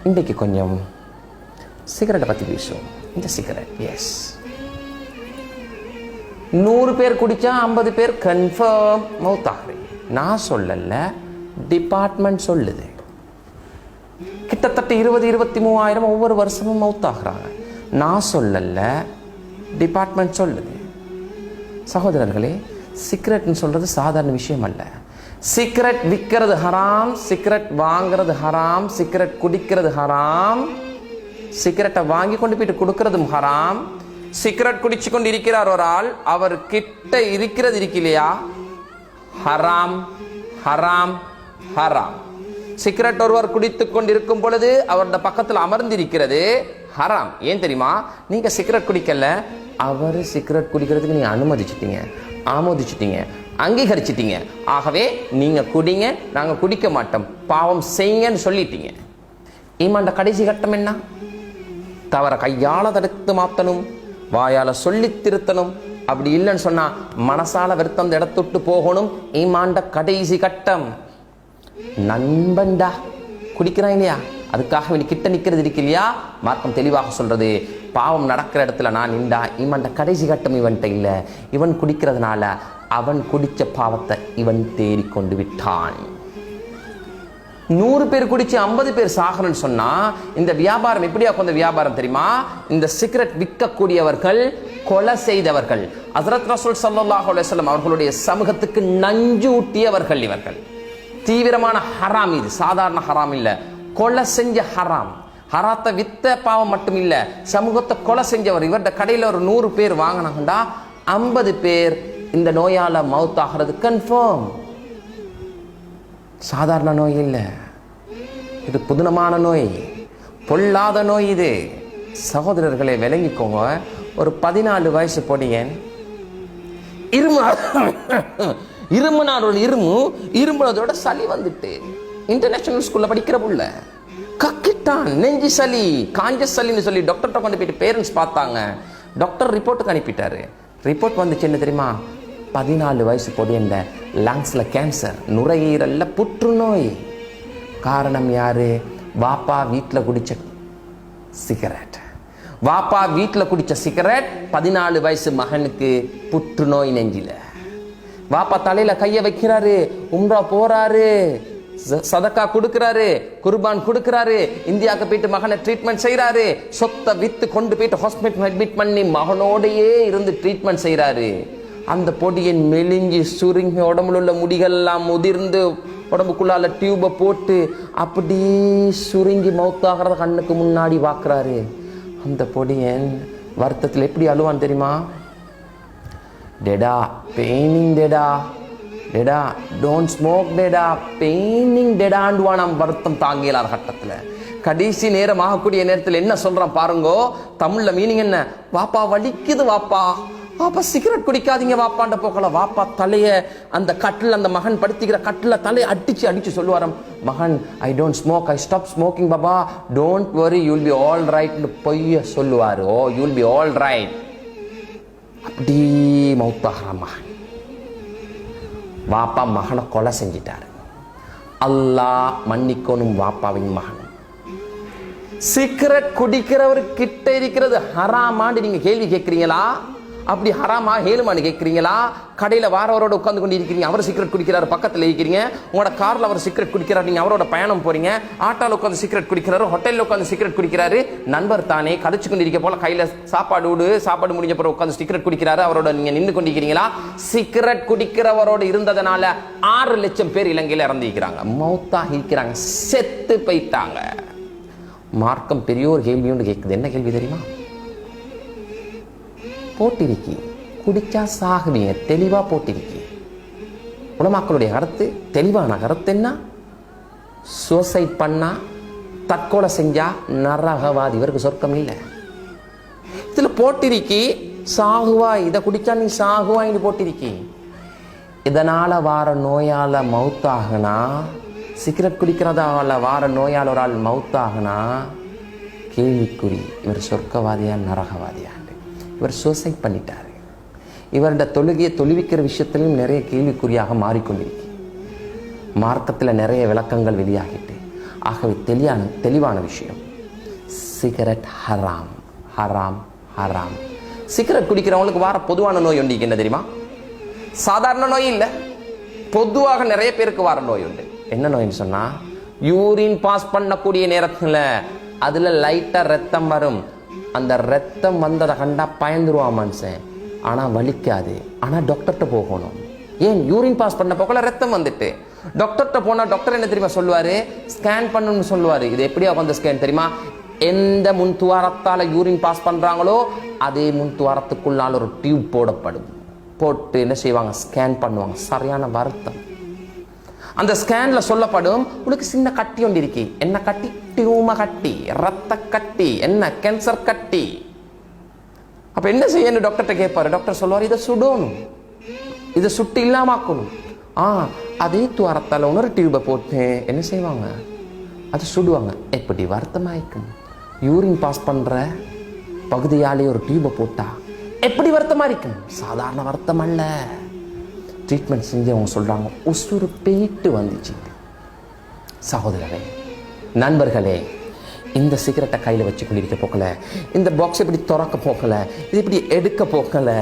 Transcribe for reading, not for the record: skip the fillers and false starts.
இன்றைக்கு கொஞ்சம் சிகரெட்டை பற்றி பேசுவோம். இந்த சிகரெட், எஸ், 100 பேர் குடித்தா 50 பேர் கன்ஃபார்ம் மவுத்தாகிறேன். நான் சொல்லல, டிபார்ட்மெண்ட் சொல்லுது. கிட்டத்தட்ட 20-23 ஒவ்வொரு வருஷமும் மவுத்தாகிறாங்க. நான் சொல்லல, டிபார்ட்மெண்ட் சொல்லுது. சகோதரர்களே, சிகரெட்னு சொல்றது சாதாரண விஷயம் அல்ல. சிகரெட் விற்கிறது ஹராம், சிகரெட் வாங்கிறது ஹராம், சிகரெட் குடிக்கிறது ஹராம், சிகரெட்டை வாங்கி கொண்டு போயிட்டு கொடுக்கறதும் ஹராம். சிகரெட் குடிச்சு கொண்டு இருக்கிறார் ஒரு ஆள், அவர் கிட்ட இருக்கிறது இருக்கலையா, ஹராம் ஹராம் ஹராம். சிகரெட் ஒருவர் குடித்துக் கொண்டிருக்கும் பொழுது அவருடைய பக்கத்தில் அமர்ந்திருக்கிறது ஹராம். ஏன் தெரியுமா? நீங்க சிகரெட் குடிக்கல, அவர் சிகரெட் குடிக்கிறதுக்கு நீங்க அனுமதிச்சிட்டீங்க, ஆமோதிச்சிட்டீங்க, அங்கீகரிச்சிட்டீங்க. ஆகவே நீங்க குடிங்க, நாங்க குடிக்க மாட்டோம், பாவம் செய்யுங்கன்னு சொல்லிட்டீங்க. ஈமான்ட கடைசி கட்டம் என்ன? தவற கையால தடுத்து மாத்தணும், வாயால சொல்லி திருத்தணும். அப்படி இல்லைன்னு சொன்னா மனசால வருத்தம் இடத்துட்டு போகணும். ஈமான்ட கடைசி கட்டம். நண்பன்டா குடிக்கிறான் இல்லையா, அதுக்காக இவன் கிட்ட நிக்கிறது இருக்கு இல்லையா, மார்க்கம் தெளிவாக சொல்றது, பாவம் நடக்கிற இடத்துல நான் நின்றா இவன்ட கடைசி கட்டம் இவன்ட்ட இல்லை. இவன் குடிக்கிறதுனால அவன் குடிச்ச பாவத்தை இவன் தேடி கொண்டு விட்டான். 100 பேர் குடிச்சு 50 பேர் சாகணும்னு சொன்னா இந்த வியாபாரம் எப்படியா கொண்ட வியாபாரம் தெரியுமா? இந்த சிகரெட் விற்கக்கூடியவர்கள் கொலை செய்தவர்கள். ஹஜ்ரத் ரசூல் ஸல்லல்லாஹு அலைஹி வஸல்லம் அவர்களுடைய சமூகத்துக்கு நஞ்சு ஊட்டியவர்கள் இவர்கள். தீவிரமான ஹராம் இது, சாதாரண ஹராம் இல்ல, கொலை செஞ்ச ஹராம். ஹராத்தை வித்த பாவம் மட்டும் இல்ல, சமூகத்தை கொலை செஞ்சவர். இவருடைய கடையில் ஒரு 100 பேர் வாங்கினாங்கண்டா 50 பேர் இந்த நோயால மவுத் ஆகிறது கன்ஃபார்ம். சாதாரண நோய் இல்லை, இது புதுனமான நோய், பொல்லாத நோய் இது. சகோதரர்களை விளங்கிக்கோங்க. ஒரு 14 வயசு பொடியன் இருமுனார், ஒரு இருமுனதோட சளி வந்துட்டு இன்டர்நேஷனல் ஸ்கூல்ல படிக்கிற புள்ள கக்கிட்டான். நெஞ்சு சளி, காஞ்ச சளின்னு சொல்லி டாக்டர்கிட்ட கொண்டு போயிட்டு பேரண்ட்ஸ் பார்த்தாங்க. டாக்டர் ரிப்போர்ட்டுக்கு அனுப்பிட்டாரு. ரிப்போர்ட் வந்துச்சு என்ன தெரியுமா? 14 வயசு பொடியண்ட லங்ஸ்ல கேன்சர், நுரையீரல்ல புற்றுநோய். காரணம் யாரு? வாப்பா வீட்டில் குடிச்ச சிகரெட். வாப்பா வீட்டில் குடிச்ச சிகரெட் 14 வயசு மகனுக்கு புற்றுநோய் நெஞ்சில. வாப்பா தலையில கைய வைக்கிறாரு, உம்ரா போறாரு, சதக்கா கொடுக்கிறாரு, குர்பான் கொடுக்கிறாரு, இந்தியாவுக்கு போயிட்டு மகனை ட்ரீட்மெண்ட் செய்யறாரு, சொத்தை வித்து கொண்டு போயிட்டு ஹாஸ்பிட்டல் அட்மிட் பண்ணி மகனோடையே இருந்து ட்ரீட்மெண்ட் செய்யறாரு. அந்த பொடியின் மெலிஞ்சி சுருங்கி உடம்புல உள்ள முடிகள்லாம் முதிர்ந்து உடம்புக்குள்ளால டியூபை போட்டு அப்படி சுருங்கி மவுத்தாகிறத கண்ணுக்கு முன்னாடி வாக்குறாரு. அந்த பொடியன் வருத்தத்தில் எப்படி அழுவான் தெரியுமா? டெடா, பெயினிங் டெடா, டெடா டோன்ட் ஸ்மோக் டெடா, பெயினிங் டெடாண்டுவான். வருத்தம் தாங்கியலார் கட்டத்தில். கடைசி நேரம் ஆகக்கூடிய நேரத்தில் என்ன சொல்றான் பாருங்கோ. தமிழ்ல மீனிங் என்ன? வாப்பா வலிக்குது வாப்பா, வாப்பா சிகரெட் குடிக்காதீங்க வாப்பாண்ட போக்கல. வாப்பா தலைய அந்த கட்டில், அந்த மகன் படுத்திக்கிற கட்டில் தலையை அடிச்சு சொல்லுவாராம், மகன் I don't smoke, I stop smoking பாபா, don't worry, you will be all ரைட்னு பொய்ய சொல்லுவாரு. Oh you will be all right. அப்படி மௌத்தாகிற மகன். வாப்பா மகனை கொலை செஞ்சிட்டாரு. அல்லாஹ் மன்னிக்கணும் வாப்பாவின் மகன். சிகரெட் குடிக்கிறவர் கிட்ட இருக்கிறது ஹராமான்னு நீங்க கேள்வி கேட்கிறீங்களா? அப்படி ஹராமா ஹேலுமான்னு கேட்கிறீங்களா? கடையில் வாரவரோட உட்காந்து கொண்டு இருக்கிறீங்க, அவர் சிகரெட் குடிக்கிறாரு, பக்கத்தில் இருக்கிறீங்க. உங்களோட காரில் அவர் சிகரெட் குடிக்கிறார், நீங்கள் அவரோட பயணம் போறீங்க. ஆட்டோவில் உட்காந்து சிகரெட் குடிக்கிறாரு, ஹோட்டலில் உட்காந்து சிகரெட் குடிக்கிறாரு. நண்பர் தானே கதைச்சு கொண்டு இருக்க போல கையில் சாப்பாடு முடிஞ்ச பிறகு உட்காந்து சிகரெட் குடிக்கிறாரு, அவரோட நீங்கள் நின்று கொண்டிருக்கிறீங்களா? சிகரெட் குடிக்கிறவரோட இருந்ததுனால 6 லட்சம் பேர் இலங்கையில் இறந்திருக்கிறாங்க, மௌத்தாக இருக்கிறாங்க, செத்து போயிட்டாங்க. மார்க்கம் பெரிய ஒரு கேள்வி ஒன்று கேட்குது. என்ன கேள்வி தெரியுமா? போட்டிருக்கி குடிச்சா சாகுவீங்க, தெளிவா போட்டிருக்கி. உலமாக்களுடைய கருத்து, தெளிவான கருத்து என்ன? சூசைட் பண்ணா, தற்கொலை செஞ்சா நரகவாதி, இவருக்கு சொர்க்கம் இல்லை. இதுல போட்டிருக்கி சாகுவாய், இதை குடிச்சா நீ சாகுவாய்னு போட்டிருக்கி. இதனால வார நோயால மவுத்தாகனா, சிகரெட் குடிக்கிறதால வார நோயால் ஒரு ஆள் மவுத்தாகனா கேள்விக்குறி, இவர் சொர்க்கவாதியா நரகவாதியா? இவர் சூசைட் பண்ணிட்டாரு. இவருடைய தொழுகையை தொழுவிக்கிற விஷயத்திலும் நிறைய கேள்விக்குறியாக மாறிக்கொண்டிருக்கு. மார்க்கத்தில் நிறைய விளக்கங்கள் வெளியாகிட்டு ஆகவே தெளிவான விஷயம், சிகரெட் ஹராம் ஹராம் ஹராம். சிகரெட் குடிக்கிறவங்களுக்கு வார பொதுவான நோய் உண்டு. என்ன தெரியுமா? சாதாரண நோய் இல்லை, பொதுவாக நிறைய பேருக்கு வர நோய் உண்டு. என்ன நோய்னு சொன்னா, யூரின் பாஸ் பண்ணக்கூடிய நேரத்தில் அதுல லைட்டா ரத்தம் வரும். அந்த ரத்தம் வந்ததை கண்டா பயந்துருவான் மனுஷன். ஆனா வலிக்காது. ஆனா டாக்டர்கிட்ட போகணும். ஏன்? யூரின் பாஸ் பண்ண போகல ரத்தம் வந்துட்டு. டாக்டர்கிட்ட போனா டாக்டர் என்ன தெரியுமா சொல்லுவாரு? ஸ்கேன் பண்ணணும்னு சொல்லுவாரு. இது எப்படியா வந்து ஸ்கேன் தெரியுமா? எந்த முன்துவாரத்தால யூரின் பாஸ் பண்றாங்களோ அதே முன்துவாரத்துக்குள்ளால ஒரு டியூப் போடப்படும். போட்டு என்ன செய்வாங்க? ஸ்கேன் பண்ணுவாங்க. சரியான வருத்தம். அந்த ஸ்கேன்ல சொல்லப்படும், உனக்கு சின்ன கட்டி ஒன்று இருக்கு. என்ன கட்டி? டியூம கட்டி, ரத்த கட்டி, என்ன கேன்சர் கட்டி. அப்ப என்ன செய்யணும்? டாக்டர்கிட்ட கேட்பாரு. டாக்டர் சொல்லுவார், இதை சுடணும், இதை சுட்டு இல்லாமக்கணும். அதே துவாரத்தால இன்னொரு டியூபை போட்டு என்ன செய்வாங்க? அது சுடுவாங்க. எப்படி வருத்தமாயிக்கும்? யூரின் பாஸ் பண்ற பகுதியாலே ஒரு டியூபை போட்டா எப்படி வருத்தமா இருக்கும்? சாதாரண வருத்தம் அல்ல. ட்ரீட்மெண்ட் செஞ்சு அவங்க சொல்றாங்க, உசுறு போயிட்டு வந்துச்சு. சகோதரரே, நண்பர்களே, இந்த சிகரெட்டை கையில் வச்சு கொண்டிருக்க போக்கல, இந்த பாக்ஸ் இப்படி திறக்க போக்கல, இது இப்படி எடுக்க போக்கல,